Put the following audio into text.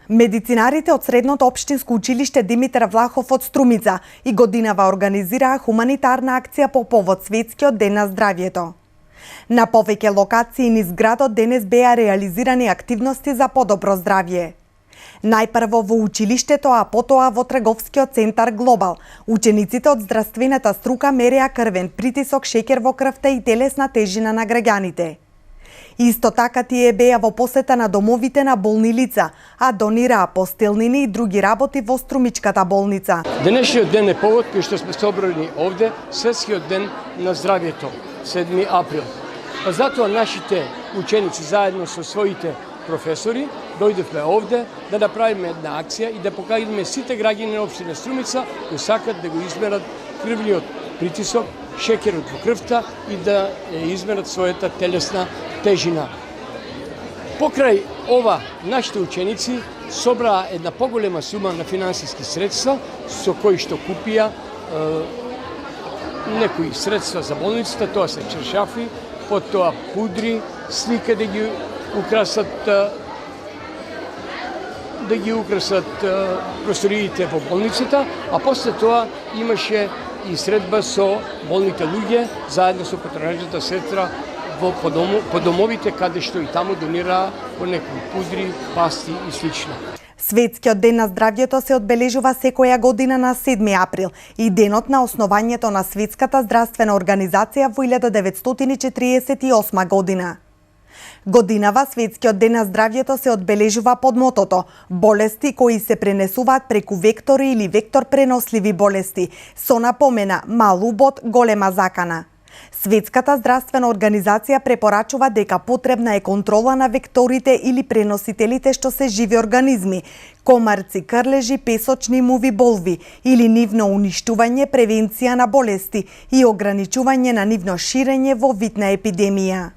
Медицинарите од Средното општинско училиште Димитар Влахов од Струмица и годинава организираа хуманитарна акција по повод Светскиот ден на здравјето. На повеќе локации низ градот денес беа реализирани активности за подобро здравје. Најпрво во училиштето, а потоа во трговскиот центар Глобал, учениците од здравствената струка мереа крвен притисок, шеќер во крвта и телесна тежина на граѓаните. Исто така тие беа во посета на домовите на болни лица, а донираа постелнини и други работи во Струмичката болница. Денешниот ден е повод кој што сме собрани овде, Светскиот ден на здравјето, 7 април. Затоа нашите ученици заедно со своите професори дојдовме овде да направиме една акција и да покажеме сите граѓани на општина Струмица кои сакат да го измерат крвниот притисок, шеќерот во крвта и да измерат својата телесна тежина. Покрај ова, нашите ученици собраа една поголема сума на финансиски средства со кои што купија некои средства за болницата, тоа се чаршафи, потоа пудри, слика да ги украсат просториите во болницата, а после тоа имаше и средба со болните луѓе заедно со патронажната сестра по домовите каде што и таму донираа по некои пудри, пасти и слично. Светскиот ден на здравјето се одбележува секоја година на 7 април и денот на основањето на Светската здравствена организација во 1948 година. Годинава Светскиот ден на здравјето се одбележува под мотото болести кои се пренесуваат преку вектори или вектор преносливи болести, со напомена мал убод, голема закана. Светската здравствена организација препорачува дека потребна е контрола на векторите или преносителите што се живи организми, комарци, крлежи, песочни муви болви или нивно уништување, превенција на болести и ограничување на нивно ширење во вид на епидемија.